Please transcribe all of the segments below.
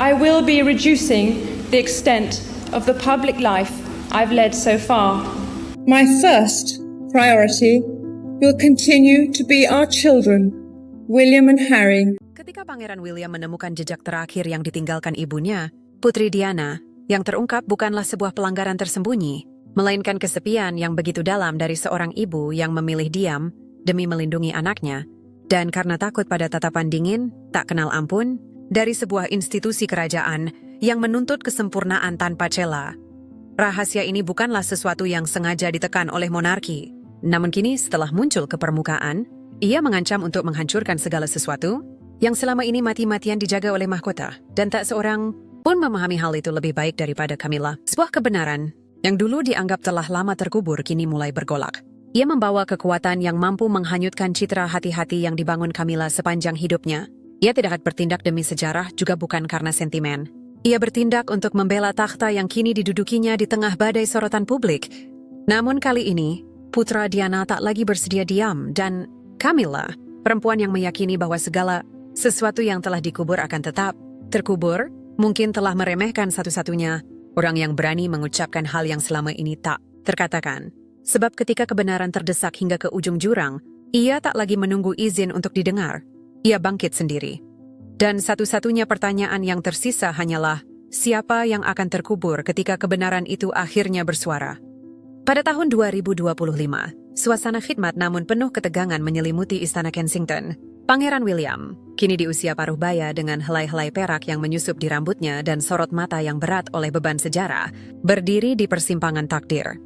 I will be reducing the extent of the public life I've led so far. My first priority will continue to be our children, William and Harry. Ketika Pangeran William menemukan jejak terakhir yang ditinggalkan ibunya, Putri Diana, yang terungkap bukanlah sebuah pelanggaran tersembunyi, melainkan kesepian yang begitu dalam dari seorang ibu yang memilih diam demi melindungi anaknya, dan karena takut pada tatapan dingin, tak kenal ampun, dari sebuah institusi kerajaan yang menuntut kesempurnaan tanpa cela. Rahasia ini bukanlah sesuatu yang sengaja ditekan oleh monarki, namun kini setelah muncul ke permukaan, ia mengancam untuk menghancurkan segala sesuatu yang selama ini mati-matian dijaga oleh mahkota, dan tak seorang pun memahami hal itu lebih baik daripada Camilla. Sebuah kebenaran yang dulu dianggap telah lama terkubur kini mulai bergolak. Ia membawa kekuatan yang mampu menghanyutkan citra hati-hati yang dibangun Camilla sepanjang hidupnya. Ia tidak akan bertindak demi sejarah, juga bukan karena sentimen. Ia bertindak untuk membela takhta yang kini didudukinya di tengah badai sorotan publik. Namun kali ini, putra Diana tak lagi bersedia diam, dan Camilla, perempuan yang meyakini bahwa segala sesuatu yang telah dikubur akan tetap terkubur, mungkin telah meremehkan satu-satunya orang yang berani mengucapkan hal yang selama ini tak terkatakan. Sebab ketika kebenaran terdesak hingga ke ujung jurang, ia tak lagi menunggu izin untuk didengar. Ia bangkit sendiri. Dan satu-satunya pertanyaan yang tersisa hanyalah, siapa yang akan terkubur ketika kebenaran itu akhirnya bersuara? Pada tahun 2025, suasana khidmat namun penuh ketegangan menyelimuti Istana Kensington. Pangeran William, kini di usia paruh baya dengan helai-helai perak yang menyusup di rambutnya dan sorot mata yang berat oleh beban sejarah, berdiri di persimpangan takdir.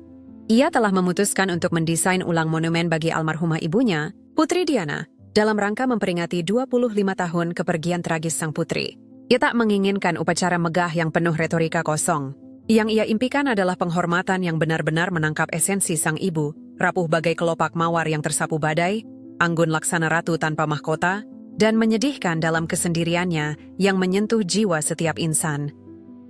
Ia telah memutuskan untuk mendesain ulang monumen bagi almarhumah ibunya, Putri Diana, dalam rangka memperingati 25 tahun kepergian tragis sang putri. Ia tak menginginkan upacara megah yang penuh retorika kosong. Yang ia impikan adalah penghormatan yang benar-benar menangkap esensi sang ibu, rapuh bagai kelopak mawar yang tersapu badai, anggun laksana ratu tanpa mahkota, dan menyedihkan dalam kesendiriannya yang menyentuh jiwa setiap insan.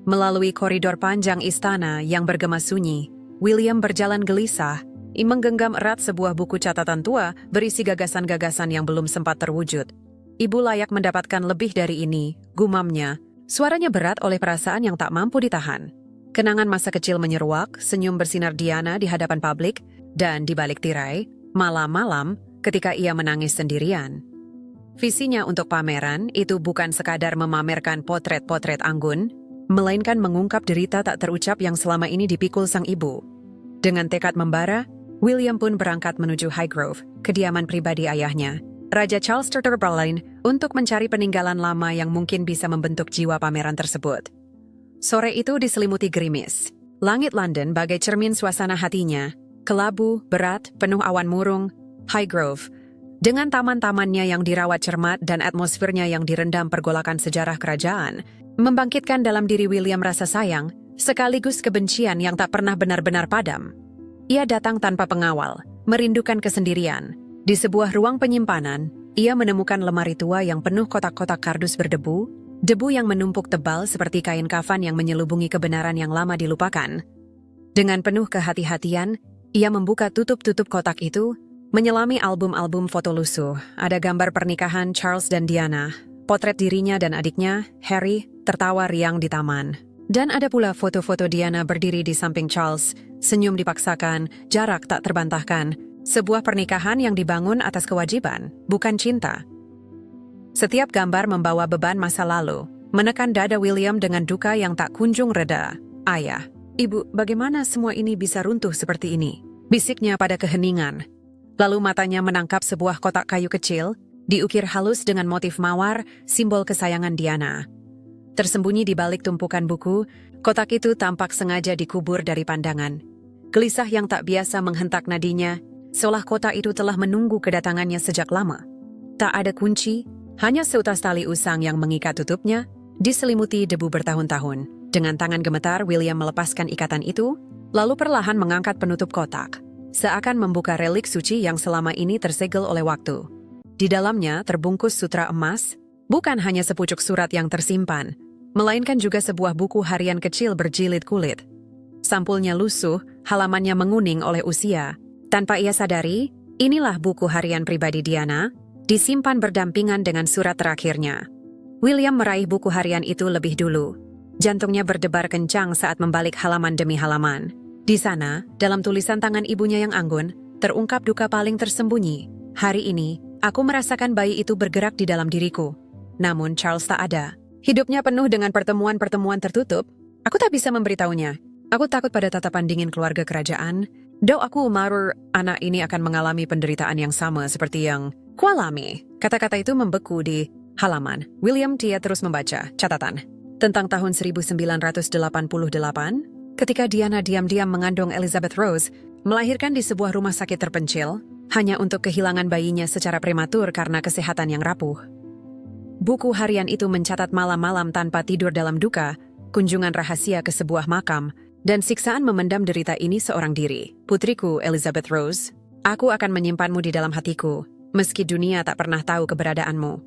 Melalui koridor panjang istana yang bergema sunyi, William berjalan gelisah, menggenggam erat sebuah buku catatan tua berisi gagasan-gagasan yang belum sempat terwujud. Ibu layak mendapatkan lebih dari ini, gumamnya. Suaranya berat oleh perasaan yang tak mampu ditahan. Kenangan masa kecil menyeruak, senyum bersinar Diana di hadapan publik, dan di balik tirai, malam-malam ketika ia menangis sendirian. Visinya untuk pameran itu bukan sekadar memamerkan potret-potret anggun, melainkan mengungkap derita tak terucap yang selama ini dipikul sang ibu. Dengan tekad membara, William pun berangkat menuju Highgrove, kediaman pribadi ayahnya, Raja Charles III, untuk mencari peninggalan lama yang mungkin bisa membentuk jiwa pameran tersebut. Sore itu diselimuti gerimis. Langit London bagai cermin suasana hatinya, kelabu, berat, penuh awan murung. Highgrove, dengan taman-tamannya yang dirawat cermat dan atmosfernya yang direndam pergolakan sejarah kerajaan, membangkitkan dalam diri William rasa sayang, sekaligus kebencian yang tak pernah benar-benar padam. Ia datang tanpa pengawal, merindukan kesendirian. Di sebuah ruang penyimpanan, ia menemukan lemari tua yang penuh kotak-kotak kardus berdebu, debu yang menumpuk tebal seperti kain kafan yang menyelubungi kebenaran yang lama dilupakan. Dengan penuh kehati-hatian, ia membuka tutup-tutup kotak itu, menyelami album-album foto lusuh. Ada gambar pernikahan Charles dan Diana, potret dirinya dan adiknya, Harry, tertawa riang di taman. Dan ada pula foto-foto Diana berdiri di samping Charles, senyum dipaksakan, jarak tak terbantahkan. Sebuah pernikahan yang dibangun atas kewajiban, bukan cinta. Setiap gambar membawa beban masa lalu, menekan dada William dengan duka yang tak kunjung reda. Ayah, ibu, bagaimana semua ini bisa runtuh seperti ini? Bisiknya pada keheningan. Lalu matanya menangkap sebuah kotak kayu kecil, diukir halus dengan motif mawar, simbol kesayangan Diana. Tersembunyi di balik tumpukan buku, kotak itu tampak sengaja dikubur dari pandangan. Gelisah yang tak biasa menghentak nadinya, seolah kotak itu telah menunggu kedatangannya sejak lama. Tak ada kunci, hanya seutas tali usang yang mengikat tutupnya, diselimuti debu bertahun-tahun. Dengan tangan gemetar, William melepaskan ikatan itu, lalu perlahan mengangkat penutup kotak, seakan membuka relik suci yang selama ini tersegel oleh waktu. Di dalamnya terbungkus sutra emas, bukan hanya sepucuk surat yang tersimpan, melainkan juga sebuah buku harian kecil berjilid kulit. Sampulnya lusuh, halamannya menguning oleh usia. Tanpa ia sadari, inilah buku harian pribadi Diana, disimpan berdampingan dengan surat terakhirnya. William meraih buku harian itu lebih dulu. Jantungnya berdebar kencang saat membalik halaman demi halaman. Di sana, dalam tulisan tangan ibunya yang anggun, terungkap duka paling tersembunyi. Hari ini, aku merasakan bayi itu bergerak di dalam diriku. Namun Charles tak ada. Hidupnya penuh dengan pertemuan-pertemuan tertutup. Aku tak bisa memberitahunya. Aku takut pada tatapan dingin keluarga kerajaan. Aku marur anak ini akan mengalami penderitaan yang sama seperti yang kualami. Kata-kata itu membeku di halaman. William dia terus membaca catatan. Tentang tahun 1988, ketika Diana diam-diam mengandung Elizabeth Rose, melahirkan di sebuah rumah sakit terpencil, hanya untuk kehilangan bayinya secara prematur karena kesehatan yang rapuh. Buku harian itu mencatat malam-malam tanpa tidur dalam duka, kunjungan rahasia ke sebuah makam, dan siksaan memendam derita ini seorang diri. Putriku Elizabeth Rose, aku akan menyimpanmu di dalam hatiku, meski dunia tak pernah tahu keberadaanmu.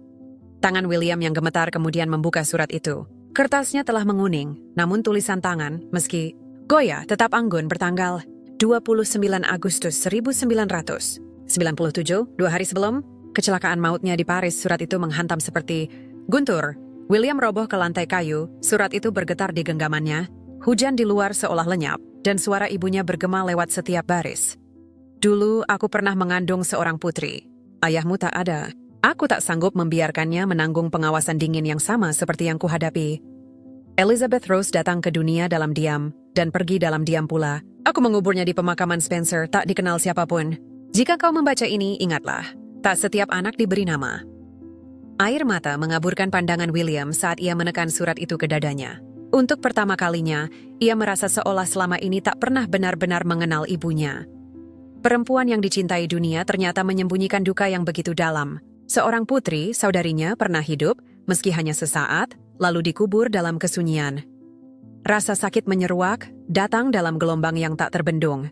Tangan William yang gemetar kemudian membuka surat itu. Kertasnya telah menguning, namun tulisan tangan, meski goyah, tetap anggun bertanggal 29 Agustus 1997, 2 hari sebelum kecelakaan mautnya di Paris. Surat itu menghantam seperti guntur. William roboh ke lantai kayu, surat itu bergetar di genggamannya, hujan di luar seolah lenyap, dan suara ibunya bergema lewat setiap baris. Dulu aku pernah mengandung seorang putri. Ayahmu tak ada. Aku tak sanggup membiarkannya menanggung pengawasan dingin yang sama seperti yang kuhadapi. Elizabeth Rose datang ke dunia dalam diam, dan pergi dalam diam pula. Aku menguburnya di pemakaman Spencer, tak dikenal siapapun. Jika kau membaca ini, ingatlah, tak setiap anak diberi nama. Air mata mengaburkan pandangan William saat ia menekan surat itu ke dadanya. Untuk pertama kalinya, ia merasa seolah selama ini tak pernah benar-benar mengenal ibunya. Perempuan yang dicintai dunia ternyata menyembunyikan duka yang begitu dalam. Seorang putri, saudarinya, pernah hidup, meski hanya sesaat, lalu dikubur dalam kesunyian. Rasa sakit menyeruak, datang dalam gelombang yang tak terbendung.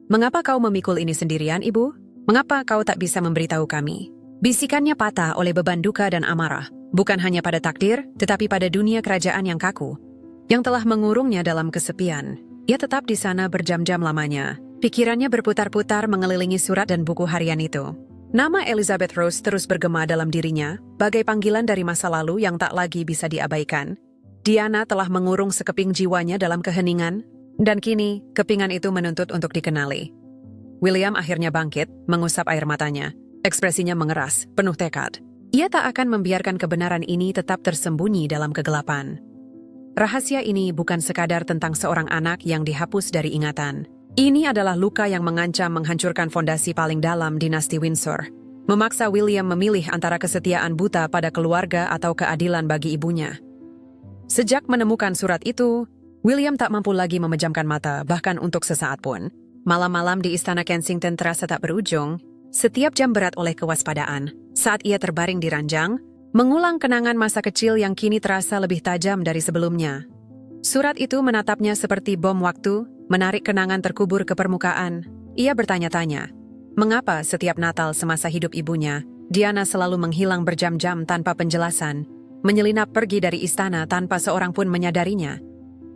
Mengapa kau memikul ini sendirian, Ibu? Mengapa kau tak bisa memberitahu kami? Bisikannya patah oleh beban duka dan amarah, bukan hanya pada takdir, tetapi pada dunia kerajaan yang kaku, yang telah mengurungnya dalam kesepian. Ia tetap di sana berjam-jam lamanya. Pikirannya berputar-putar mengelilingi surat dan buku harian itu. Nama Elizabeth Rose terus bergema dalam dirinya, bagai panggilan dari masa lalu yang tak lagi bisa diabaikan. Diana telah mengurung sekeping jiwanya dalam keheningan, dan kini kepingan itu menuntut untuk dikenali. William akhirnya bangkit, mengusap air matanya. Ekspresinya mengeras, penuh tekad. Ia tak akan membiarkan kebenaran ini tetap tersembunyi dalam kegelapan. Rahasia ini bukan sekadar tentang seorang anak yang dihapus dari ingatan. Ini adalah luka yang mengancam menghancurkan fondasi paling dalam dinasti Windsor. Memaksa William memilih antara kesetiaan buta pada keluarga atau keadilan bagi ibunya. Sejak menemukan surat itu, William tak mampu lagi memejamkan mata, bahkan untuk sesaat pun. Malam-malam di Istana Kensington terasa tak berujung, setiap jam berat oleh kewaspadaan. Saat ia terbaring di ranjang, mengulang kenangan masa kecil yang kini terasa lebih tajam dari sebelumnya. Surat itu menatapnya seperti bom waktu, menarik kenangan terkubur ke permukaan. Ia bertanya-tanya, mengapa setiap Natal semasa hidup ibunya, Diana selalu menghilang berjam-jam tanpa penjelasan, menyelinap pergi dari istana tanpa seorang pun menyadarinya.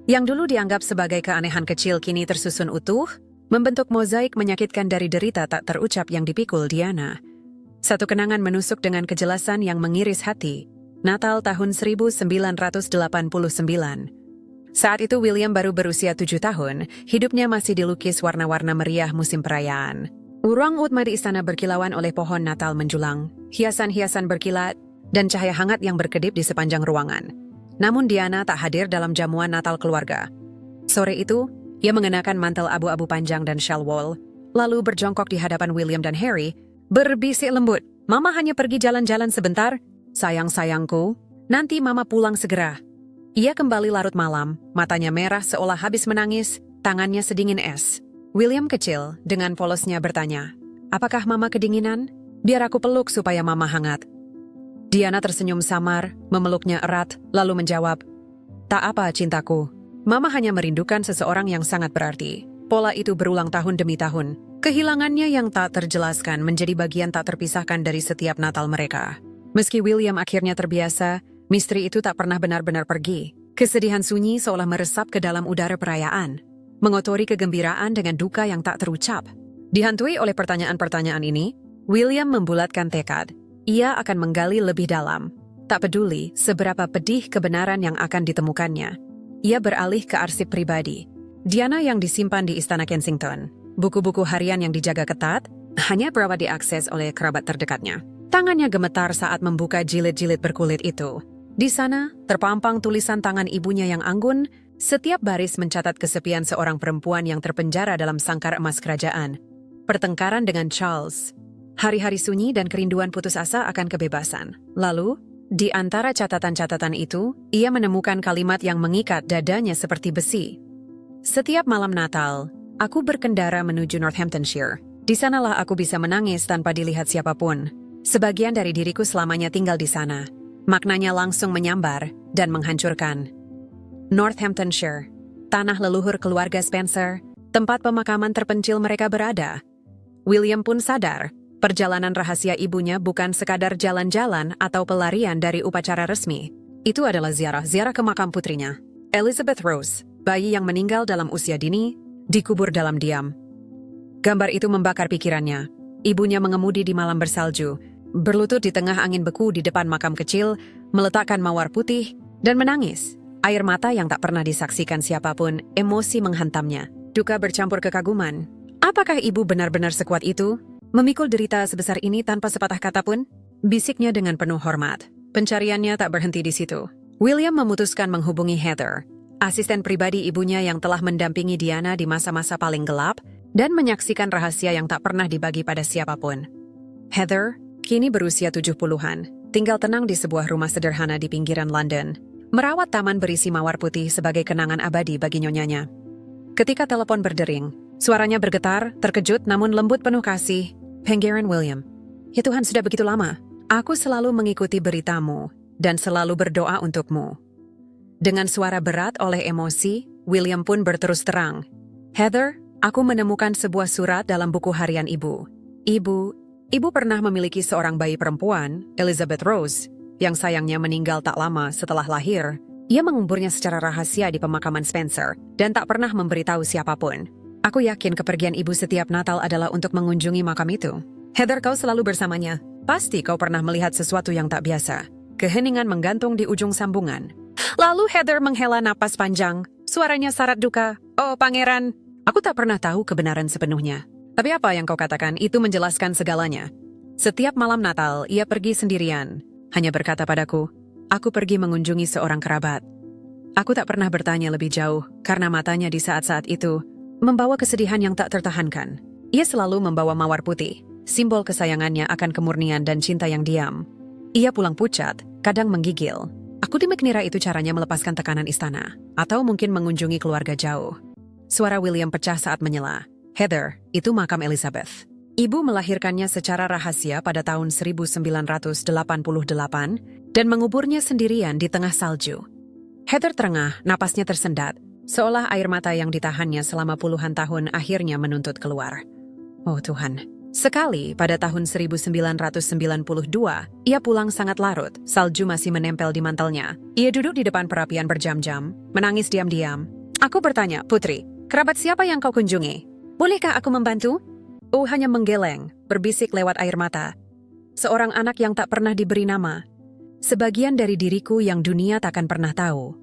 Yang dulu dianggap sebagai keanehan kecil kini tersusun utuh, membentuk mozaik menyakitkan dari derita tak terucap yang dipikul Diana. Satu kenangan menusuk dengan kejelasan yang mengiris hati. Natal tahun 1989. Saat itu William baru berusia 7 tahun, hidupnya masih dilukis warna-warna meriah musim perayaan. Ruang utama di istana berkilauan oleh pohon Natal menjulang, hiasan-hiasan berkilat, dan cahaya hangat yang berkedip di sepanjang ruangan. Namun Diana tak hadir dalam jamuan Natal keluarga. Sore itu, ia mengenakan mantel abu-abu panjang dan shawl wool, lalu berjongkok di hadapan William dan Harry, berbisik lembut, "Mama hanya pergi jalan-jalan sebentar. Sayang-sayangku, nanti Mama pulang segera." Ia kembali larut malam, matanya merah seolah habis menangis, tangannya sedingin es. William kecil, dengan polosnya bertanya, "Apakah Mama kedinginan? Biar aku peluk supaya Mama hangat." Diana tersenyum samar, memeluknya erat, lalu menjawab, "Tak apa, cintaku. Mama hanya merindukan seseorang yang sangat berarti." Pola itu berulang tahun demi tahun. Kehilangannya yang tak terjelaskan menjadi bagian tak terpisahkan dari setiap Natal mereka. Meski William akhirnya terbiasa, misteri itu tak pernah benar-benar pergi. Kesedihan sunyi seolah meresap ke dalam udara perayaan, mengotori kegembiraan dengan duka yang tak terucap. Dihantui oleh pertanyaan-pertanyaan ini, William membulatkan tekad. Ia akan menggali lebih dalam. Tak peduli seberapa pedih kebenaran yang akan ditemukannya, ia beralih ke arsip pribadi. Diana yang disimpan di Istana Kensington, buku-buku harian yang dijaga ketat, hanya berawat diakses oleh kerabat terdekatnya. Tangannya gemetar saat membuka jilid-jilid berkulit itu. Di sana, terpampang tulisan tangan ibunya yang anggun, setiap baris mencatat kesepian seorang perempuan yang terpenjara dalam sangkar emas kerajaan. Pertengkaran dengan Charles. Hari-hari sunyi dan kerinduan putus asa akan kebebasan. Lalu, di antara catatan-catatan itu, ia menemukan kalimat yang mengikat dadanya seperti besi. Setiap malam Natal, aku berkendara menuju Northamptonshire. Di sanalah aku bisa menangis tanpa dilihat siapapun. Sebagian dari diriku selamanya tinggal di sana. Maknanya langsung menyambar dan menghancurkan. Northamptonshire, tanah leluhur keluarga Spencer, tempat pemakaman terpencil mereka berada. William pun sadar, perjalanan rahasia ibunya bukan sekadar jalan-jalan atau pelarian dari upacara resmi. Itu adalah ziarah ke makam putrinya, Elizabeth Rose, bayi yang meninggal dalam usia dini, dikubur dalam diam. Gambar itu membakar pikirannya. Ibunya mengemudi di malam bersalju, berlutut di tengah angin beku di depan makam kecil, meletakkan mawar putih, dan menangis. Air mata yang tak pernah disaksikan siapapun, emosi menghantamnya. Duka bercampur kekaguman. Apakah ibu benar-benar sekuat itu? Memikul derita sebesar ini tanpa sepatah kata pun? Bisiknya dengan penuh hormat. Pencariannya tak berhenti di situ. William memutuskan menghubungi Heather, asisten pribadi ibunya yang telah mendampingi Diana di masa-masa paling gelap, dan menyaksikan rahasia yang tak pernah dibagi pada siapapun. Heather, kini berusia 70-an, tinggal tenang di sebuah rumah sederhana di pinggiran London, merawat taman berisi mawar putih sebagai kenangan abadi bagi nyonyanya. Ketika telepon berdering, suaranya bergetar, terkejut namun lembut penuh kasih. Pangeran William, ya Tuhan, sudah begitu lama. Aku selalu mengikuti beritamu dan selalu berdoa untukmu. Dengan suara berat oleh emosi, William pun berterus terang. Heather, aku menemukan sebuah surat dalam buku harian ibu. Ibu pernah memiliki seorang bayi perempuan, Elizabeth Rose, yang sayangnya meninggal tak lama setelah lahir. Ia menguburnya secara rahasia di pemakaman Spencer dan tak pernah memberitahu siapapun. Aku yakin kepergian ibu setiap Natal adalah untuk mengunjungi makam itu. Heather, kau selalu bersamanya. Pasti kau pernah melihat sesuatu yang tak biasa. Keheningan menggantung di ujung sambungan. Lalu Heather menghela napas panjang. Suaranya syarat duka. Oh, pangeran, aku tak pernah tahu kebenaran sepenuhnya. Tapi apa yang kau katakan itu menjelaskan segalanya. Setiap malam Natal, ia pergi sendirian. Hanya berkata padaku, aku pergi mengunjungi seorang kerabat. Aku tak pernah bertanya lebih jauh, karena matanya di saat-saat itu membawa kesedihan yang tak tertahankan. Ia selalu membawa mawar putih, simbol kesayangannya akan kemurnian dan cinta yang diam. Ia pulang pucat, kadang menggigil. Aku mengira itu caranya melepaskan tekanan istana, atau mungkin mengunjungi keluarga jauh. Suara William pecah saat menyela. Heather, itu makam Elizabeth. Ibu melahirkannya secara rahasia pada tahun 1988 dan menguburnya sendirian di tengah salju. Heather terengah, napasnya tersendat, seolah air mata yang ditahannya selama puluhan tahun akhirnya menuntut keluar. Oh Tuhan. Sekali pada tahun 1992, ia pulang sangat larut, salju masih menempel di mantelnya. Ia duduk di depan perapian berjam-jam, menangis diam-diam. Aku bertanya, Putri, kerabat siapa yang kau kunjungi? Bolehkah aku membantu? Oh, hanya menggeleng, berbisik lewat air mata. Seorang anak yang tak pernah diberi nama. Sebagian dari diriku yang dunia takkan pernah tahu.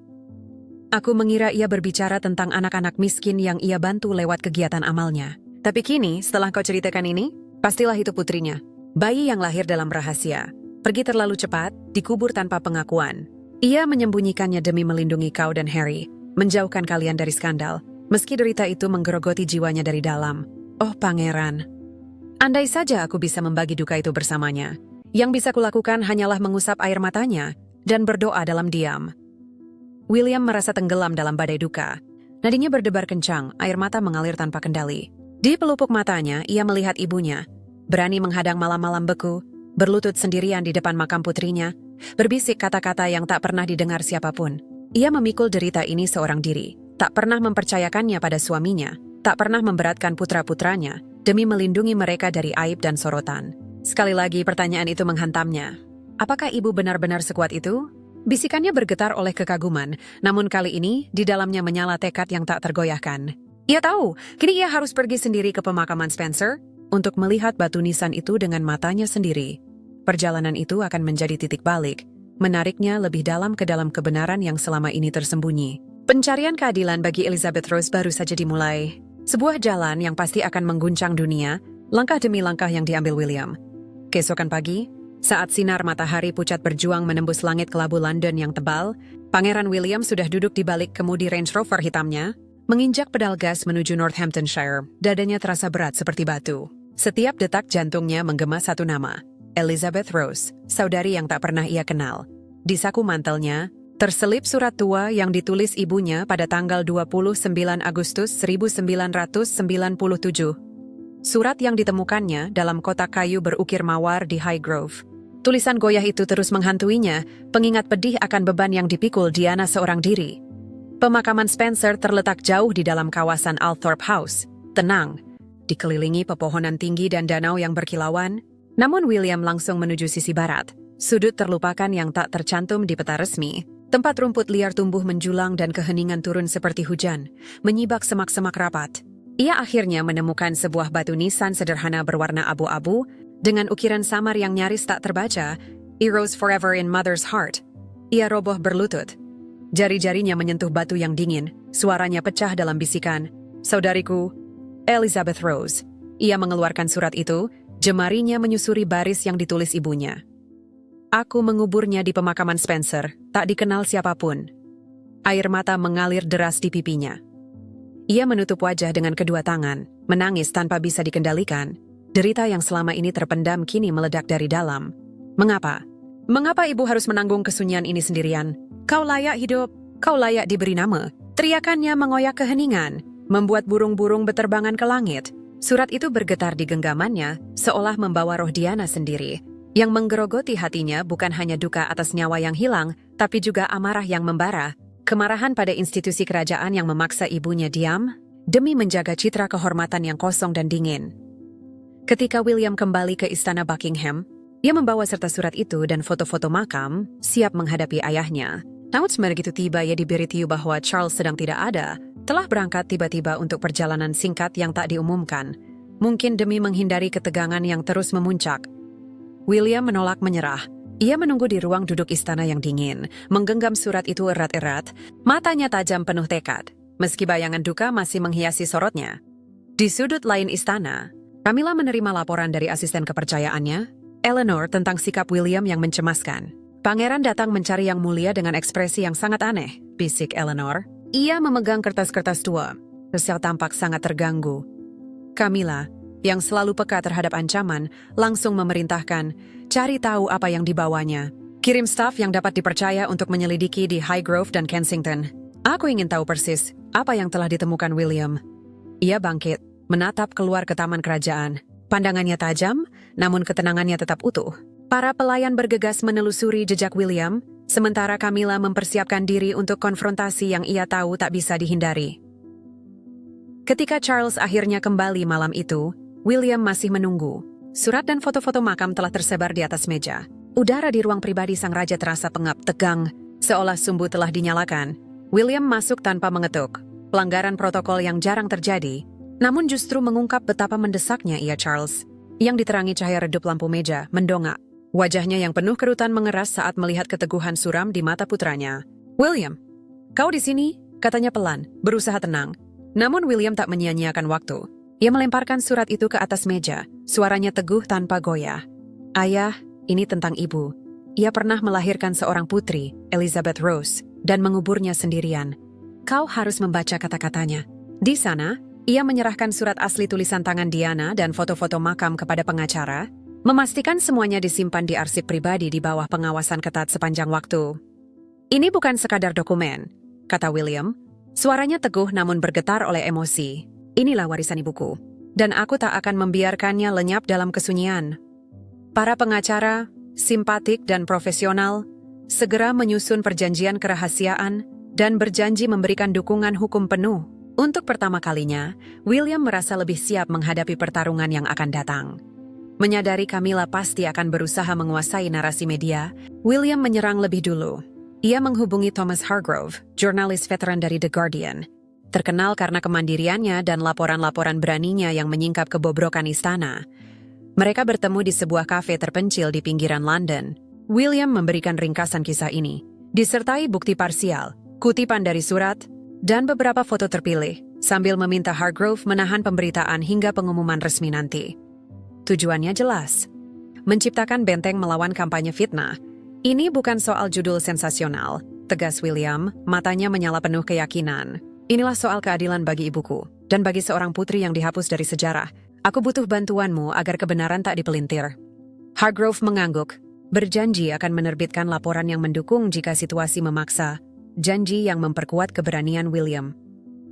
Aku mengira ia berbicara tentang anak-anak miskin yang ia bantu lewat kegiatan amalnya. Tapi kini, setelah kau ceritakan ini, pastilah itu putrinya. Bayi yang lahir dalam rahasia. Pergi terlalu cepat, dikubur tanpa pengakuan. Ia menyembunyikannya demi melindungi kau dan Harry, menjauhkan kalian dari skandal, meski derita itu menggerogoti jiwanya dari dalam. Oh pangeran, andai saja aku bisa membagi duka itu bersamanya. Yang bisa kulakukan hanyalah mengusap air matanya dan berdoa dalam diam. William merasa tenggelam dalam badai duka. Nadinya berdebar kencang, air mata mengalir tanpa kendali. Di pelupuk matanya, ia melihat ibunya, berani menghadang malam-malam beku, berlutut sendirian di depan makam putrinya, berbisik kata-kata yang tak pernah didengar siapapun. Ia memikul derita ini seorang diri, tak pernah mempercayakannya pada suaminya, tak pernah memberatkan putra-putranya, demi melindungi mereka dari aib dan sorotan. Sekali lagi pertanyaan itu menghantamnya. Apakah ibu benar-benar sekuat itu? Bisikannya bergetar oleh kekaguman, namun kali ini di dalamnya menyala tekad yang tak tergoyahkan. Ia tahu, kini ia harus pergi sendiri ke pemakaman Spencer untuk melihat batu nisan itu dengan matanya sendiri. Perjalanan itu akan menjadi titik balik, menariknya lebih dalam ke dalam kebenaran yang selama ini tersembunyi. Pencarian keadilan bagi Elizabeth Rose baru saja dimulai. Sebuah jalan yang pasti akan mengguncang dunia, langkah demi langkah yang diambil William. Keesokan pagi, saat sinar matahari pucat berjuang menembus langit kelabu London yang tebal, Pangeran William sudah duduk di balik kemudi Range Rover hitamnya, menginjak pedal gas menuju Northamptonshire. Dadanya terasa berat seperti batu. Setiap detak jantungnya menggema satu nama, Elizabeth Rose, saudari yang tak pernah ia kenal. Di saku mantelnya, terselip surat tua yang ditulis ibunya pada tanggal 29 Agustus 1997. Surat yang ditemukannya dalam kotak kayu berukir mawar di Highgrove. Tulisan goyah itu terus menghantuinya, pengingat pedih akan beban yang dipikul Diana seorang diri. Pemakaman Spencer terletak jauh di dalam kawasan Althorpe House, tenang, dikelilingi pepohonan tinggi dan danau yang berkilauan. Namun William langsung menuju sisi barat, sudut terlupakan yang tak tercantum di peta resmi. Tempat rumput liar tumbuh menjulang dan keheningan turun seperti hujan, menyibak semak-semak rapat. Ia akhirnya menemukan sebuah batu nisan sederhana berwarna abu-abu, dengan ukiran samar yang nyaris tak terbaca, "Heroes Forever in Mother's Heart." Ia roboh berlutut. Jari-jarinya menyentuh batu yang dingin, suaranya pecah dalam bisikan, "Saudariku, Elizabeth Rose." Ia mengeluarkan surat itu, jemarinya menyusuri baris yang ditulis ibunya. "Aku menguburnya di pemakaman Spencer, tak dikenal siapapun." Air mata mengalir deras di pipinya. Ia menutup wajah dengan kedua tangan, menangis tanpa bisa dikendalikan. Derita yang selama ini terpendam kini meledak dari dalam. "Mengapa? Mengapa ibu harus menanggung kesunyian ini sendirian? Kau layak hidup, kau layak diberi nama." Teriakannya mengoyak keheningan, membuat burung-burung beterbangan ke langit. Surat itu bergetar di genggamannya, seolah membawa roh Diana sendiri. Yang menggerogoti hatinya bukan hanya duka atas nyawa yang hilang, tapi juga amarah yang membara. Kemarahan pada institusi kerajaan yang memaksa ibunya diam, demi menjaga citra kehormatan yang kosong dan dingin. Ketika William kembali ke istana Buckingham, ia membawa serta surat itu dan foto-foto makam, siap menghadapi ayahnya. Namun begitu tiba ia diberitahu bahwa Charles sedang tidak ada, telah berangkat tiba-tiba untuk perjalanan singkat yang tak diumumkan, mungkin demi menghindari ketegangan yang terus memuncak. William menolak menyerah. Ia menunggu di ruang duduk istana yang dingin, menggenggam surat itu erat-erat, matanya tajam penuh tekad, meski bayangan duka masih menghiasi sorotnya. Di sudut lain istana, Camilla menerima laporan dari asisten kepercayaannya, Eleanor, tentang sikap William yang mencemaskan. "Pangeran datang mencari yang mulia dengan ekspresi yang sangat aneh," bisik Eleanor. Ia memegang kertas-kertas tua. Rochelle tampak sangat terganggu. Camilla, yang selalu peka terhadap ancaman, langsung memerintahkan, "Cari tahu apa yang dibawanya. Kirim staf yang dapat dipercaya untuk menyelidiki di Highgrove dan Kensington. Aku ingin tahu persis apa yang telah ditemukan William." Ia bangkit, menatap keluar ke taman kerajaan. Pandangannya tajam, namun ketenangannya tetap utuh. Para pelayan bergegas menelusuri jejak William, sementara Camilla mempersiapkan diri untuk konfrontasi yang ia tahu tak bisa dihindari. Ketika Charles akhirnya kembali malam itu, William masih menunggu. Surat dan foto-foto makam telah tersebar di atas meja. Udara di ruang pribadi sang raja terasa pengap, tegang, seolah sumbu telah dinyalakan. William masuk tanpa mengetuk. Pelanggaran protokol yang jarang terjadi, namun justru mengungkap betapa mendesaknya ia Charles. Yang diterangi cahaya redup lampu meja, mendongak. Wajahnya yang penuh kerutan mengeras saat melihat keteguhan suram di mata putranya. "William, kau di sini?" katanya pelan, berusaha tenang. Namun William tak menyia-nyiakan waktu. Ia melemparkan surat itu ke atas meja, suaranya teguh tanpa goyah. "Ayah, ini tentang ibu. Ia pernah melahirkan seorang putri, Elizabeth Rose, dan menguburnya sendirian. Kau harus membaca kata-katanya." Di sana, ia menyerahkan surat asli tulisan tangan Diana dan foto-foto makam kepada pengacara, memastikan semuanya disimpan di arsip pribadi di bawah pengawasan ketat sepanjang waktu. "Ini bukan sekadar dokumen," kata William. Suaranya teguh namun bergetar oleh emosi. "Inilah warisan ibuku, dan aku tak akan membiarkannya lenyap dalam kesunyian." Para pengacara, simpatik dan profesional, segera menyusun perjanjian kerahasiaan dan berjanji memberikan dukungan hukum penuh. Untuk pertama kalinya, William merasa lebih siap menghadapi pertarungan yang akan datang. Menyadari Camilla pasti akan berusaha menguasai narasi media, William menyerang lebih dulu. Ia menghubungi Thomas Hargrove, jurnalis veteran dari The Guardian. Terkenal karena kemandiriannya dan laporan-laporan beraninya yang menyingkap kebobrokan istana. Mereka bertemu di sebuah kafe terpencil di pinggiran London. William memberikan ringkasan kisah ini, disertai bukti parsial, kutipan dari surat, dan beberapa foto terpilih, sambil meminta Hargrove menahan pemberitaan hingga pengumuman resmi nanti. Tujuannya jelas, menciptakan benteng melawan kampanye fitnah. Ini bukan soal judul sensasional, tegas William, matanya menyala penuh keyakinan. Inilah soal keadilan bagi ibuku, dan bagi seorang putri yang dihapus dari sejarah. Aku butuh bantuanmu agar kebenaran tak dipelintir. Hargrove mengangguk, berjanji akan menerbitkan laporan yang mendukung jika situasi memaksa, janji yang memperkuat keberanian William.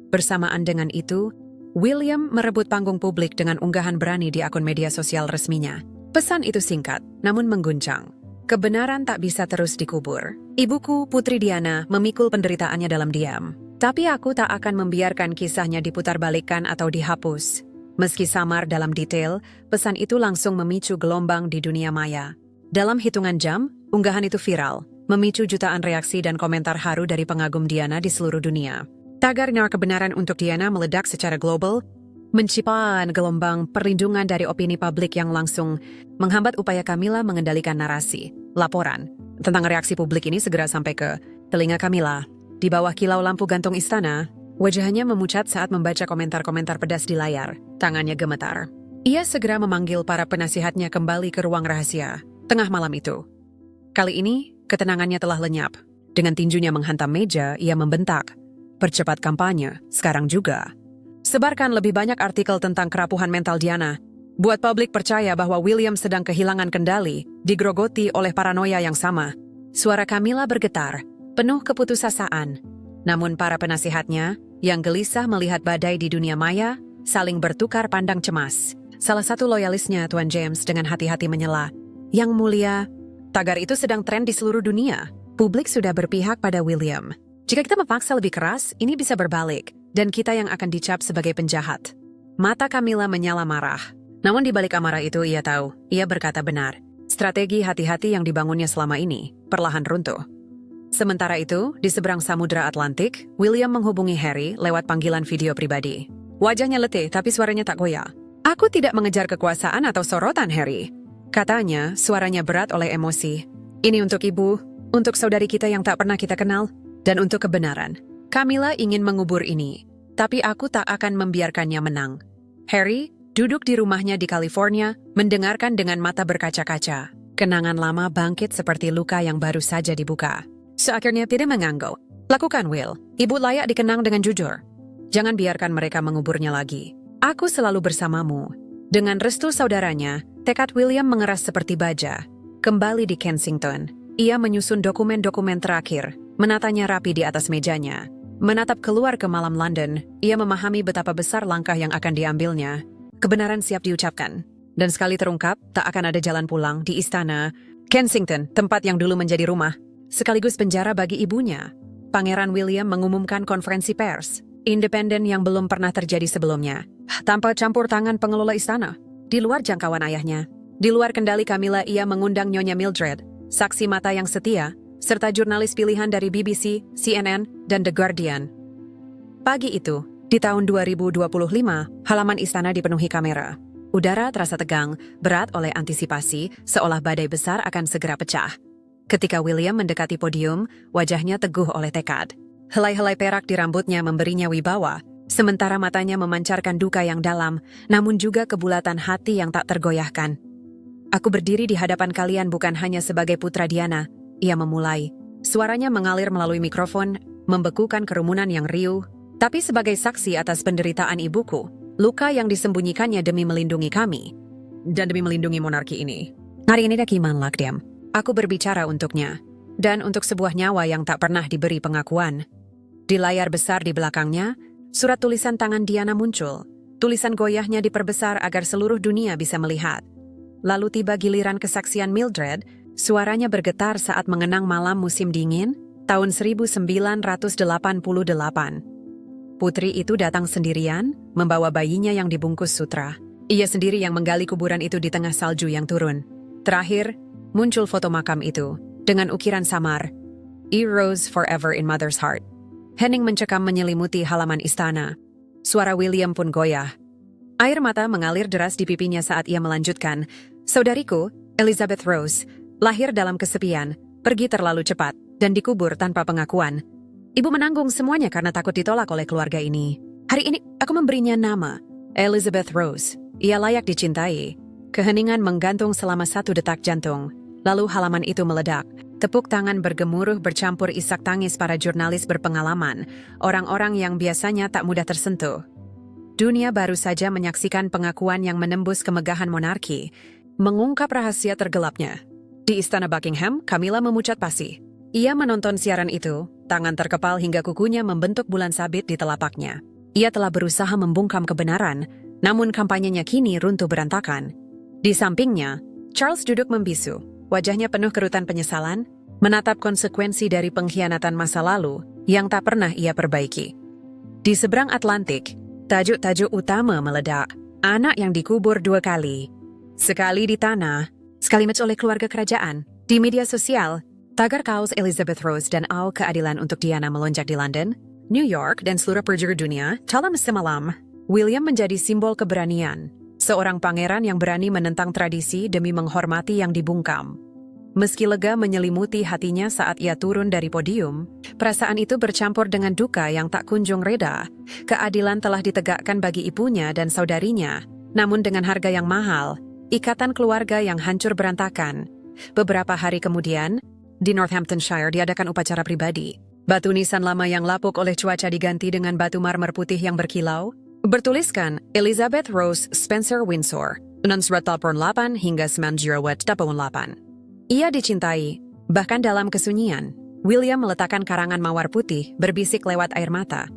Bersamaan dengan itu, William merebut panggung publik dengan unggahan berani di akun media sosial resminya. Pesan itu singkat, namun mengguncang. Kebenaran tak bisa terus dikubur. Ibuku, Putri Diana, memikul penderitaannya dalam diam. Tapi aku tak akan membiarkan kisahnya diputarbalikkan atau dihapus. Meski samar dalam detail, pesan itu langsung memicu gelombang di dunia maya. Dalam hitungan jam, unggahan itu viral, memicu jutaan reaksi dan komentar haru dari pengagum Diana di seluruh dunia. Tagar kebenaran untuk Diana meledak secara global, menciptakan gelombang perlindungan dari opini publik yang langsung menghambat upaya Camilla mengendalikan narasi. Laporan tentang reaksi publik ini segera sampai ke telinga Camilla. Di bawah kilau lampu gantung istana, wajahnya memucat saat membaca komentar-komentar pedas di layar. Tangannya gemetar. Ia segera memanggil para penasihatnya kembali ke ruang rahasia. Tengah malam itu. Kali ini, ketenangannya telah lenyap. Dengan tinjunya menghantam meja, ia membentak. Percepat kampanye, sekarang juga. Sebarkan lebih banyak artikel tentang kerapuhan mental Diana. Buat publik percaya bahwa William sedang kehilangan kendali, digrogoti oleh paranoia yang sama. Suara Camilla bergetar, penuh keputusasaan. Namun para penasihatnya, yang gelisah melihat badai di dunia maya, saling bertukar pandang cemas. Salah satu loyalisnya, Tuan James, dengan hati-hati menyela. Yang mulia, tagar itu sedang tren di seluruh dunia. Publik sudah berpihak pada William. Jika kita memaksa lebih keras, ini bisa berbalik, dan kita yang akan dicap sebagai penjahat. Mata Camilla menyala marah. Namun di balik amarah itu ia tahu, ia berkata benar. Strategi hati-hati yang dibangunnya selama ini, perlahan runtuh. Sementara itu, di seberang Samudra Atlantik, William menghubungi Harry lewat panggilan video pribadi. Wajahnya letih, tapi suaranya tak goyah. Aku tidak mengejar kekuasaan atau sorotan, Harry. Katanya, suaranya berat oleh emosi. Ini untuk ibu, untuk saudari kita yang tak pernah kita kenal, dan untuk kebenaran. Camilla ingin mengubur ini, tapi aku tak akan membiarkannya menang. Harry duduk di rumahnya di California, mendengarkan dengan mata berkaca-kaca. Kenangan lama bangkit seperti luka yang baru saja dibuka. Seakhirnya tidak mengangguk. Lakukan, Will. Ibu layak dikenang dengan jujur. Jangan biarkan mereka menguburnya lagi. Aku selalu bersamamu. Dengan restu saudaranya, tekad William mengeras seperti baja. Kembali di Kensington, ia menyusun dokumen-dokumen terakhir, menatanya rapi di atas mejanya. Menatap keluar ke malam London, ia memahami betapa besar langkah yang akan diambilnya. Kebenaran siap diucapkan. Dan sekali terungkap, tak akan ada jalan pulang di istana Kensington, tempat yang dulu menjadi rumah, sekaligus penjara bagi ibunya. Pangeran William mengumumkan konferensi pers, independen yang belum pernah terjadi sebelumnya, tanpa campur tangan pengelola istana. Di luar jangkauan ayahnya, di luar kendali Camilla, ia mengundang Nyonya Mildred, saksi mata yang setia, serta jurnalis pilihan dari BBC, CNN, dan The Guardian. Pagi itu, di tahun 2025, halaman istana dipenuhi kamera. Udara terasa tegang, berat oleh antisipasi, seolah badai besar akan segera pecah. Ketika William mendekati podium, wajahnya teguh oleh tekad. Helai-helai perak di rambutnya memberinya wibawa, sementara matanya memancarkan duka yang dalam, namun juga kebulatan hati yang tak tergoyahkan. Aku berdiri di hadapan kalian bukan hanya sebagai putra Diana, ia memulai. Suaranya mengalir melalui mikrofon, membekukan kerumunan yang riuh, tapi sebagai saksi atas penderitaan ibuku, luka yang disembunyikannya demi melindungi kami, dan demi melindungi monarki ini. Hari ini Dakiman Lakdiam, aku berbicara untuknya, dan untuk sebuah nyawa yang tak pernah diberi pengakuan. Di layar besar di belakangnya, surat tulisan tangan Diana muncul. Tulisan goyahnya diperbesar agar seluruh dunia bisa melihat. Lalu tiba giliran kesaksian Mildred, suaranya bergetar saat mengenang malam musim dingin, tahun 1988. Putri itu datang sendirian, membawa bayinya yang dibungkus sutra. Ia sendiri yang menggali kuburan itu di tengah salju yang turun. Terakhir, muncul foto makam itu, dengan ukiran samar, "E rose forever in mother's heart." Hening mencekam menyelimuti halaman istana. Suara William pun goyah. Air mata mengalir deras di pipinya saat ia melanjutkan, "Saudariku, Elizabeth Rose, lahir dalam kesepian, pergi terlalu cepat, dan dikubur tanpa pengakuan. Ibu menanggung semuanya karena takut ditolak oleh keluarga ini. Hari ini, aku memberinya nama, Elizabeth Rose. Ia layak dicintai. Keheningan menggantung selama 1 detak jantung. Lalu halaman itu meledak. Tepuk tangan bergemuruh bercampur isak tangis para jurnalis berpengalaman, orang-orang yang biasanya tak mudah tersentuh. Dunia baru saja menyaksikan pengakuan yang menembus kemegahan monarki, mengungkap rahasia tergelapnya. Di Istana Buckingham, Camilla memucat pasi. Ia menonton siaran itu, tangan terkepal hingga kukunya membentuk bulan sabit di telapaknya. Ia telah berusaha membungkam kebenaran, namun kampanyenya kini runtuh berantakan. Di sampingnya, Charles duduk membisu, wajahnya penuh kerutan penyesalan, menatap konsekuensi dari pengkhianatan masa lalu yang tak pernah ia perbaiki. Di seberang Atlantik, tajuk-tajuk utama meledak. Anak yang dikubur 2 kali. Sekali di tanah, sekali oleh keluarga kerajaan. Di media sosial, tagar kaos Elizabeth Rose dan Au Keadilan untuk Diana melonjak di London, New York, dan seluruh penjuru dunia. Dalam semalam, William menjadi simbol keberanian. Seorang pangeran yang berani menentang tradisi demi menghormati yang dibungkam. Meski lega menyelimuti hatinya saat ia turun dari podium, perasaan itu bercampur dengan duka yang tak kunjung reda. Keadilan telah ditegakkan bagi ibunya dan saudarinya, namun dengan harga yang mahal, ikatan keluarga yang hancur berantakan. Beberapa hari kemudian, di Northamptonshire diadakan upacara pribadi. Batu nisan lama yang lapuk oleh cuaca diganti dengan batu marmer putih yang berkilau, bertuliskan Elizabeth Rose Spencer Windsor, 1988 hingga 1988. Ia dicintai, bahkan dalam kesunyian. William meletakkan karangan mawar putih berbisik lewat air mata.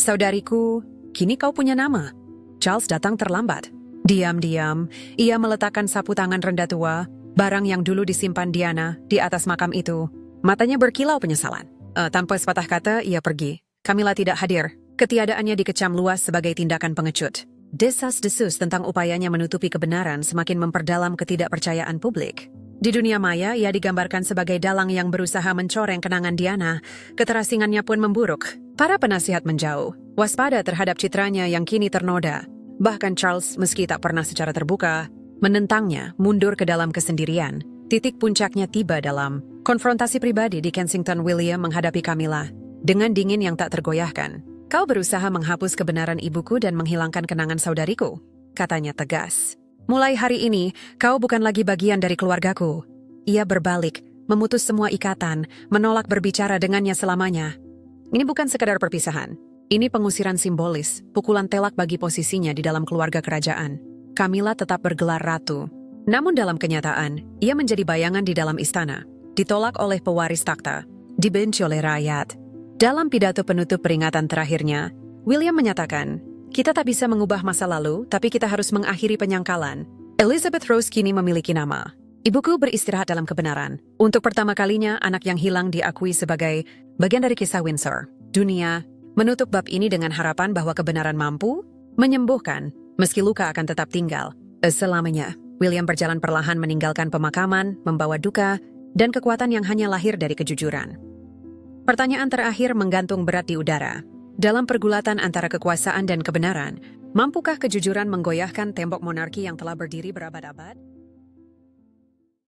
Saudariku, kini kau punya nama. Charles datang terlambat. Diam-diam, ia meletakkan sapu tangan rendah tua, barang yang dulu disimpan Diana, di atas makam itu. Matanya berkilau penyesalan. Tanpa sepatah kata, ia pergi. Camilla tidak hadir. Ketiadaannya dikecam luas sebagai tindakan pengecut. Desas-desus tentang upayanya menutupi kebenaran semakin memperdalam ketidakpercayaan publik. Di dunia maya, ia digambarkan sebagai dalang yang berusaha mencoreng kenangan Diana. Keterasingannya pun memburuk. Para penasihat menjauh, waspada terhadap citranya yang kini ternoda. Bahkan Charles, meski tak pernah secara terbuka, menentangnya mundur ke dalam kesendirian. Titik puncaknya tiba dalam konfrontasi pribadi di Kensington. William menghadapi Camilla dengan dingin yang tak tergoyahkan. Kau berusaha menghapus kebenaran ibuku dan menghilangkan kenangan saudariku, katanya tegas. Mulai hari ini, kau bukan lagi bagian dari keluargaku. Ia berbalik, memutus semua ikatan, menolak berbicara dengannya selamanya. Ini bukan sekadar perpisahan. Ini pengusiran simbolis, pukulan telak bagi posisinya di dalam keluarga kerajaan. Camilla tetap bergelar ratu. Namun dalam kenyataan, ia menjadi bayangan di dalam istana. Ditolak oleh pewaris takhta, dibenci oleh rakyat. Dalam pidato penutup peringatan terakhirnya, William menyatakan, kita tak bisa mengubah masa lalu, tapi kita harus mengakhiri penyangkalan. Elizabeth Rose kini memiliki nama. Ibuku beristirahat dalam kebenaran. Untuk pertama kalinya, anak yang hilang diakui sebagai bagian dari kisah Windsor. Dunia menutup bab ini dengan harapan bahwa kebenaran mampu menyembuhkan, meski luka akan tetap tinggal. Selamanya, William berjalan perlahan meninggalkan pemakaman, membawa duka, dan kekuatan yang hanya lahir dari kejujuran. Pertanyaan terakhir menggantung berat di udara. Dalam pergulatan antara kekuasaan dan kebenaran, mampukah kejujuran menggoyahkan tembok monarki yang telah berdiri berabad-abad?